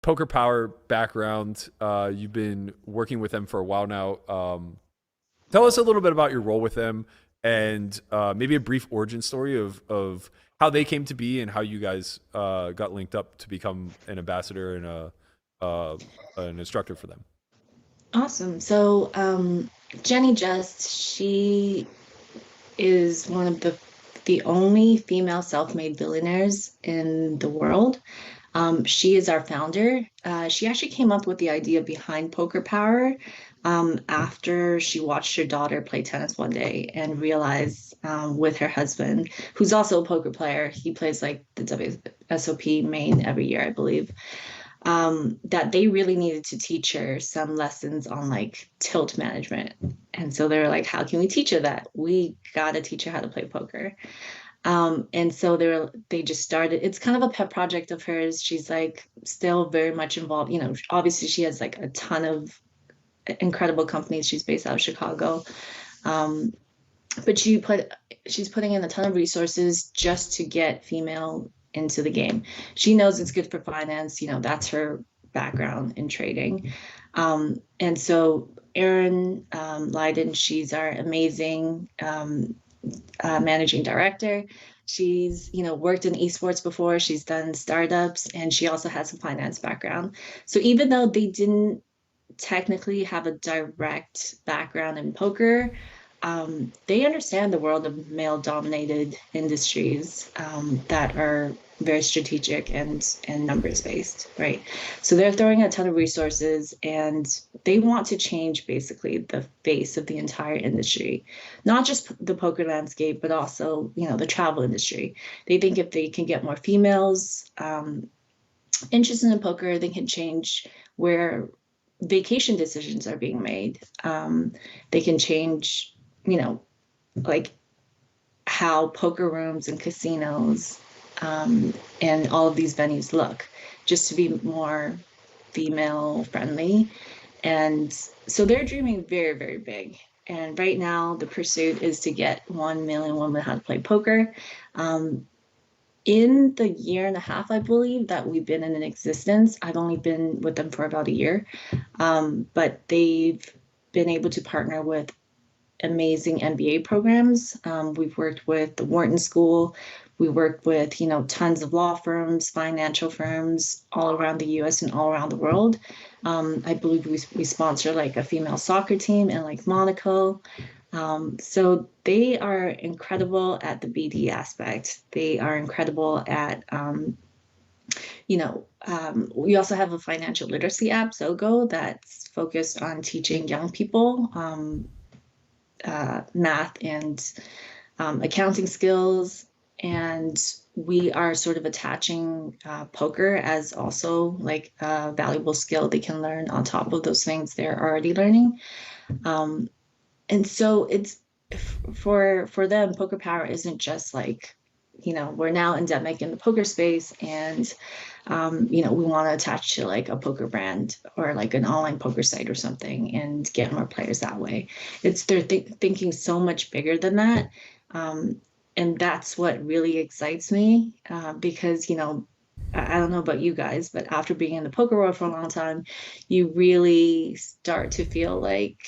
Poker Power background. You've been working with them for a while now. Tell us a little bit about your role with them and maybe a brief origin story of how they came to be and how you guys got linked up to become an ambassador and uh, an instructor for them. Awesome. So, Jenny Just, she is one of the only female self-made billionaires in the world. She is our founder. She actually came up with the idea behind Poker Power after she watched her daughter play tennis one day and realized with her husband, who's also a poker player, he plays like the WSOP main every year, I believe, that they really needed to teach her some lessons on like tilt management. And so they were like, how can we teach her that? We got to teach her how to play poker. And so they just started. It's kind of a pet project of hers. She's like still very much involved. You know, obviously she has like a ton of incredible companies. She's based out of Chicago. Um, but she's putting in a ton of resources just to get female into the game. She knows it's good for finance. You know, that's her background in trading. And so Erin Leiden, she's our amazing managing director. She's, you know, worked in esports before. She's done startups, and she also has a finance background. So even though they didn't technically have a direct background in poker, they understand the world of male-dominated industries that are very strategic and numbers based, right? So they're throwing a ton of resources and they want to change basically the face of the entire industry, not just the poker landscape, but also, you know, the travel industry. They think if they can get more females interested in poker, they can change where vacation decisions are being made. They can change, you know, like how poker rooms and casinos and all of these venues look, just to be more female friendly. And so they're dreaming very, very big. And right now, the pursuit is to get 1 million women how to play poker. Um, in the year and a half, I believe, that we've been in existence, I've only been with them for about a year, but they've been able to partner with amazing MBA programs. We've worked with the Wharton School. We worked with, you know, tons of law firms, financial firms all around the US and all around the world. I believe we sponsor like a female soccer team in like Monaco. So they are incredible at the BD aspect. They are incredible at, we also have a financial literacy app, Zogo, that's focused on teaching young people math and accounting skills. And we are sort of attaching poker as also like a valuable skill they can learn on top of those things they're already learning. Um, and so it's for them, poker power isn't just like, you know, we're now endemic in the poker space and you know, we want to attach to like a poker brand or like an online poker site or something and get more players that way. It's they're thinking so much bigger than that. Um, and that's what really excites me because, you know, I don't know about you guys, but after being in the poker world for a long time, you really start to feel like,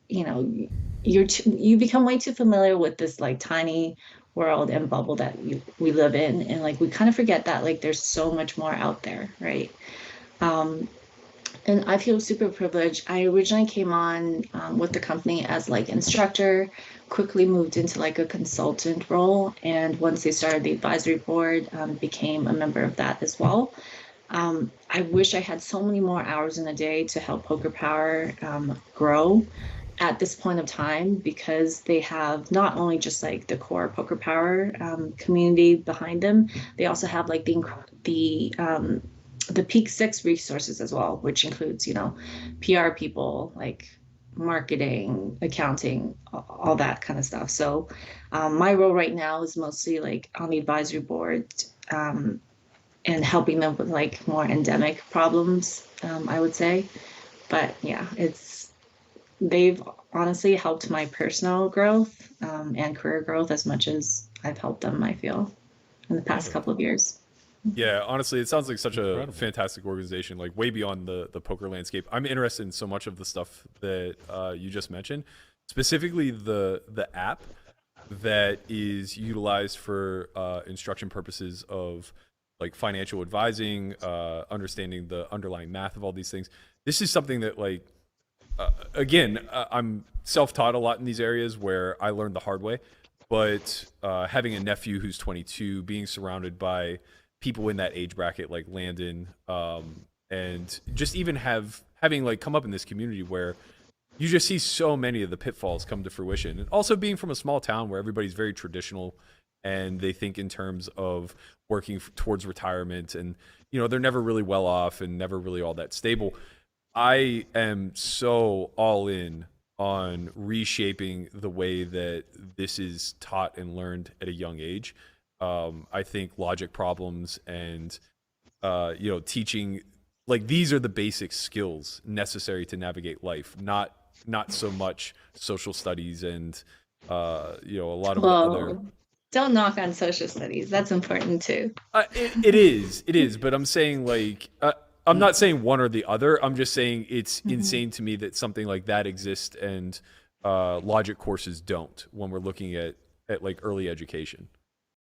you know, you become way too familiar with this like tiny world and bubble that we live in, and like we kind of forget that like there's so much more out there, right? um and I feel super privileged. I originally came on with the company as like instructor, quickly moved into like a consultant role, and once they started the advisory board, became a member of that as well. I wish I had so many more hours in a day to help Poker Power grow at this point of time, because they have not only just like the core Poker Power community behind them, they also have like the Peak Six resources as well, which includes, you know, PR people, like marketing, accounting, all that kind of stuff. So my role right now is mostly like on the advisory board, um, and helping them with like more endemic problems, I would say. But yeah, they've honestly helped my personal growth and career growth as much as I've helped them, I feel, in the Yeah, past couple of years. Yeah, honestly, it sounds like such a Incredible. fantastic organization, like way beyond the poker landscape. I'm interested in so much of the stuff that you just mentioned, specifically the app that is utilized for instruction purposes of like financial advising, understanding the underlying math of all these things. This is something that like again, I'm self-taught a lot in these areas where I learned the hard way. But having a nephew who's 22, being surrounded by people in that age bracket like Landon, and just even having like come up in this community where you just see so many of the pitfalls come to fruition, and also being from a small town where everybody's very traditional and they think in terms of working towards retirement, and they're never really well off and never really all that stable. I am so all in on reshaping the way that this is taught and learned at a young age. I think logic problems and teaching, like, these are the basic skills necessary to navigate life, not so much social studies and a lot of the other. Well, don't knock on social studies. That's important too. It is, but I'm saying like I'm not saying one or the other. I'm just saying it's insane to me that something like that exists and logic courses don't when we're looking at like early education.